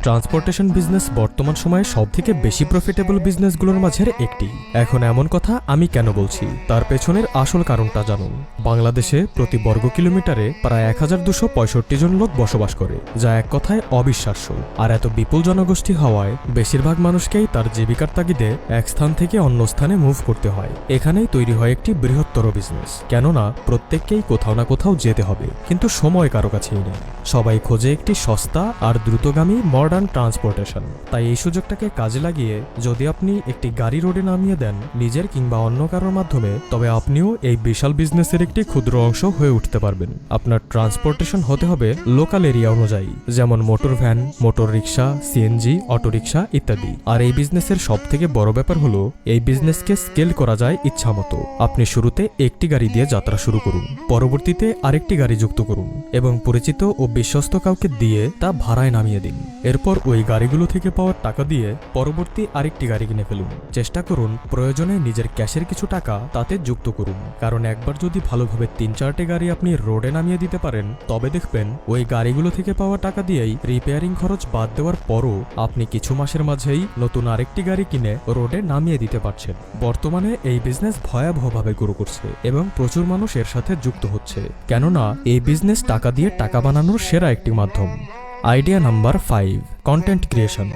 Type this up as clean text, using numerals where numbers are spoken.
Transportation business বর্তমান সময়ে সবথেকে বেশি প্রফিটেবল বিজনেসগুলোর মাঝের একটি। এখন এমন কথা আমি কেন বলছি তার পেছনের আসল কারণটা জানুন। বাংলাদেশে প্রতি বর্গ কিলোমিটারে প্রায় 1265 জন লোক বসবাস করে, যা এক কথায় অবিশ্বাস্য। আর এত বিপুল জনগোষ্ঠী হওয়ায় বেশিরভাগ মানুষকেই তার জীবিকার তাগিদে এক স্থান থেকে অন্য স্থানে মুভ করতে হয়। এখানেই তৈরি হয় একটি বৃহত্তর বিজনেস, কেননা প্রত্যেককেই কোথাও না কোথাও যেতে হবে, কিন্তু সময় কারো কাছেই নেই। সবাই খোঁজে একটি সস্তা আর দ্রুতগামী মডার্ন ট্রান্সপোর্টেশন। তাই এই সুযোগটাকে কাজে লাগিয়ে যদি আপনি একটি গাড়ি রোডে নামিয়ে দেন নিজের কিংবা অন্য কারোর মাধ্যমে, তবে আপনিও এই বিশাল বিজনেসের একটি ক্ষুদ্র অংশ হয়ে উঠতে পারবেন। আপনার ট্রান্সপোর্টেশন হতে হবে লোকাল এরিয়া অনুযায়ী, যেমন মোটর ভ্যান, মোটর রিক্সা, সিএনজি, অটোরিক্সা ইত্যাদি। আর এই বিজনেসের সবথেকে বড় ব্যাপার হলো এই বিজনেসকে স্কেল করা যায় ইচ্ছামতো। আপনি শুরুতে একটি গাড়ি দিয়ে যাত্রা শুরু করুন, পরবর্তীতে আরেকটি গাড়ি যুক্ত করুন এবং পরিচিত ও বিশ্বস্ত কাউকে দিয়ে তা ভাড়ায় নামিয়ে দিন। এরপর ওই গাড়িগুলো থেকে পাওয়ার টাকা দিয়ে পরবর্তী আরেকটি গাড়ি কিনে ফেলুন। চেষ্টা করুন প্রয়োজনে নিজের ক্যাশের কিছু টাকা তাতে যুক্ত করুন, কারণ একবার যদি ভালোভাবে 3-4টে গাড়ি আপনি রোডে নামিয়ে দিতে পারেন, তবে দেখবেন ওই গাড়িগুলো থেকে পাওয়া টাকা দিয়েই রিপেয়ারিং খরচ বাদ দেওয়ার পরও আপনি কিছু মাসের মাঝেই নতুন আরেকটি গাড়ি কিনে রোডে নামিয়ে দিতে পারছেন। বর্তমানে এই বিজনেস ভয়াবহভাবে গ্রো করছে এবং প্রচুর মানুষ এর সাথে যুক্ত হচ্ছে, কেননা এই বিজনেস টাকা দিয়ে টাকা বানানোর সেরা একটি মাধ্যম। Idea number 5, content creation.